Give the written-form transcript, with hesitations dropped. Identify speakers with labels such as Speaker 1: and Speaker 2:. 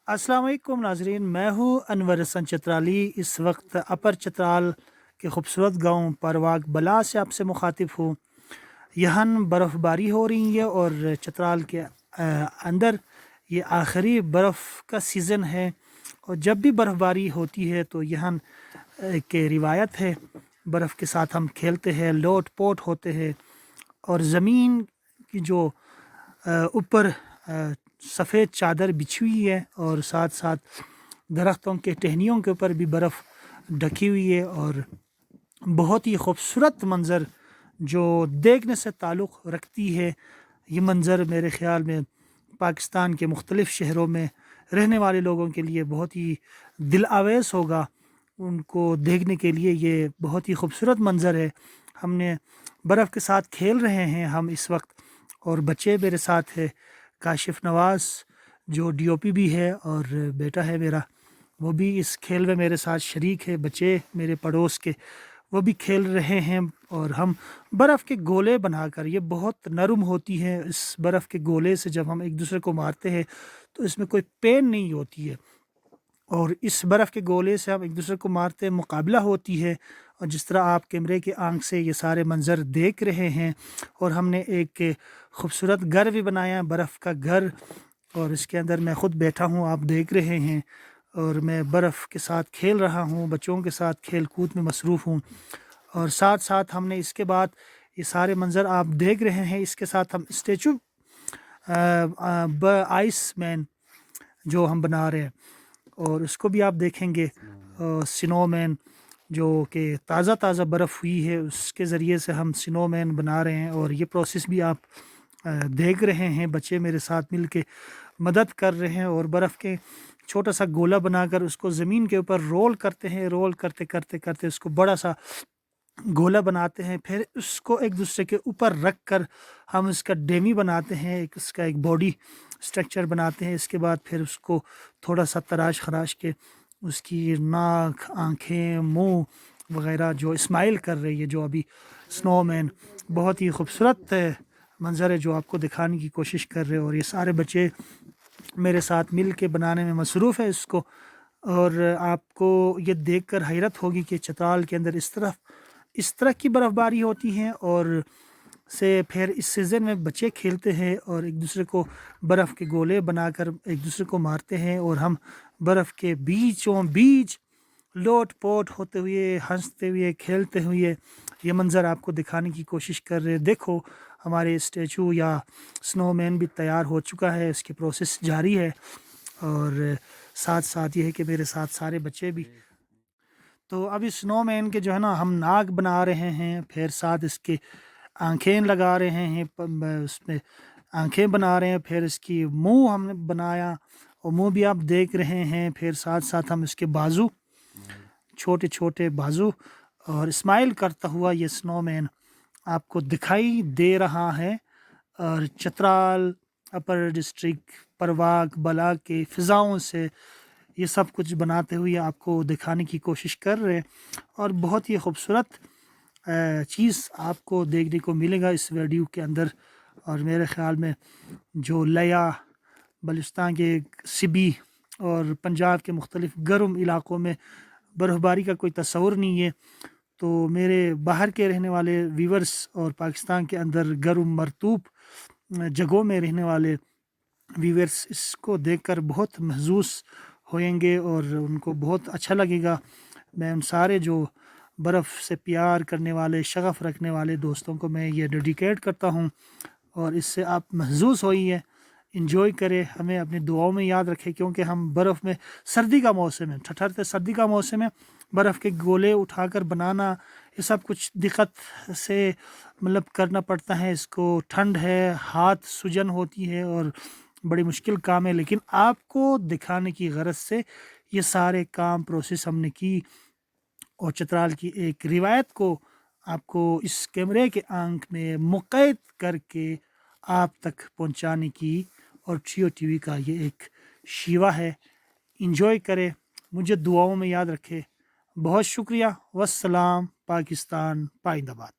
Speaker 1: अस्सलाम वालेकुम नाजरीन, मैं हूँ अनवर हसन चित्राली। इस वक्त अपर चित्राल के खूबसूरत गांव परवाग बला से आपसे मुखातिब हूँ। यहाँ बर्फ़बारी हो रही है और चित्राल के अंदर ये आखिरी बर्फ़ का सीज़न है। और जब भी बर्फ़बारी होती है तो यहाँ के रिवायत है, बर्फ़ के साथ हम खेलते हैं, लोट पोट होते हैं। और ज़मीन की जो ऊपर सफ़ेद चादर बिछी हुई है और साथ साथ दरख्तों के टहनियों के ऊपर भी बर्फ़ ढकी हुई है। और बहुत ही खूबसूरत मंज़र जो देखने से ताल्लुक़ रखती है। ये मंज़र मेरे ख़्याल में पाकिस्तान के मुख्तलिफ़ शहरों में रहने वाले लोगों के लिए बहुत ही दिल आवेज़ होगा। उनको देखने के लिए ये बहुत ही खूबसूरत मंज़र है। हमने बर्फ़ के साथ खेल रहे हैं हम इस वक्त, और बच्चे मेरे साथ है, काशिफ़ नवाज़ जो डीओपी भी है, और बेटा है मेरा, वो भी इस खेल में मेरे साथ शरीक है। बच्चे मेरे पड़ोस के वो भी खेल रहे हैं। और हम बर्फ़ के गोले बनाकर, ये बहुत नरम होती है, इस बर्फ़ के गोले से जब हम एक दूसरे को मारते हैं तो इसमें कोई पेन नहीं होती है। और इस बर्फ़ के गोले से हम एक दूसरे को मारते हैं, मुकाबला होती है। और जिस तरह आप कैमरे के आंख से ये सारे मंज़र देख रहे हैं, और हमने एक खूबसूरत घर भी बनाया है, बर्फ़ का घर। और इसके अंदर मैं ख़ुद बैठा हूँ, आप देख रहे हैं, और मैं बर्फ़ के साथ खेल रहा हूँ, बच्चों के साथ खेल कूद में मसरूफ़ हूँ। और साथ साथ हमने इसके बाद ये सारे मंज़र आप देख रहे हैं, इसके साथ हम स्टेचू आइस मैन जो हम बना रहे हैं, और उसको भी आप देखेंगे। स्नोमैन जो कि ताज़ा ताज़ा बर्फ़ हुई है, उसके ज़रिए से हम स्नोमैन बना रहे हैं। और ये प्रोसेस भी आप देख रहे हैं। बच्चे मेरे साथ मिल के मदद कर रहे हैं, और बर्फ़ के छोटा सा गोला बनाकर उसको ज़मीन के ऊपर रोल करते हैं। रोल करते करते करते उसको बड़ा सा गोला बनाते हैं, फिर उसको एक दूसरे के ऊपर रख कर हम इसका डेमी बनाते हैं, एक इसका एक बॉडी स्ट्रक्चर बनाते हैं। इसके बाद फिर उसको थोड़ा सा तराश खराश के उसकी नाक, आँखें, मुँह वग़ैरह जो स्माइल कर रही है, जो अभी स्नोमैन, बहुत ही खूबसूरत मंज़र है जो आपको दिखाने की कोशिश कर रहे हैं। और ये सारे बच्चे मेरे साथ मिल के बनाने में मसरूफ़ है इसको। और आपको ये देखकर हैरत होगी कि चित्राल के अंदर इस तरह की बर्फ़बारी होती है, और से फिर इस सीज़न में बच्चे खेलते हैं और एक दूसरे को बर्फ़ के गोले बनाकर एक दूसरे को मारते हैं। और हम बर्फ़ के बीचों बीच लोट पोट होते हुए, हंसते हुए, खेलते हुए ये मंज़र आपको दिखाने की कोशिश कर रहे हैं। देखो, हमारे स्टैचू या स्नोमैन भी तैयार हो चुका है, इसकी प्रोसेस जारी है। और साथ साथ ये है कि मेरे साथ सारे बच्चे भी। तो अभी स्नोमैन के जो है ना, हम नाक बना रहे हैं, फिर साथ इसके आँखें लगा रहे हैं, उसमें आँखें बना रहे हैं, फिर इसकी मुँह हमने बनाया, और मुँह भी आप देख रहे हैं। फिर साथ साथ हम इसके बाजू, छोटे छोटे बाजू, और स्माइल करता हुआ ये स्नोमैन आपको दिखाई दे रहा है। और चित्राल अपर डिस्ट्रिक्ट परवाग बला के फ़िज़ाओं से ये सब कुछ बनाते हुए आपको दिखाने की कोशिश कर रहे हैं। और बहुत ही खूबसूरत चीज़ आपको देखने को मिलेगा इस वीडियो के अंदर। और मेरे ख़्याल में जो लया, बलूचिस्तान के सिबी और पंजाब के मुख्तलिफ़ गर्म इलाक़ों में बर्फ़बारी का कोई तस्वुर नहीं है, तो मेरे बाहर के रहने वाले व्यूअर्स और पाकिस्तान के अंदर गर्म मरतूब जगहों में रहने वाले व्यूअर्स इसको देखकर बहुत महज़ूज़ होएंगे और उनको बहुत अच्छा लगेगा। मैं उन सारे जो बर्फ़ से प्यार करने वाले, शग़फ़ रखने वाले दोस्तों को मैं ये डेडिकेट करता हूँ। और इससे आप महज़ूज़ होइए, एंजॉय करें, हमें अपनी दुआओं में याद रखें, क्योंकि हम बर्फ़ में, सर्दी का मौसम है, ठठरते सर्दी का मौसम है, बर्फ़ के गोले उठाकर बनाना, ये सब कुछ दिक्कत से मतलब करना पड़ता है। इसको ठंड है, हाथ सूजन होती है, और बड़ी मुश्किल काम है, लेकिन आपको दिखाने की गरज से ये सारे काम प्रोसेस हमने की। और चित्राल की एक रिवायत को आपको इस कैमरे के आंख में मुक़य्यद करके आप तक पहुंचाने की, और जियो टीवी का ये एक शिवा है। इंजॉय करें, मुझे दुआओं में याद रखें। बहुत शुक्रिया। वस्सलाम। पाकिस्तान पाइंदाबाद।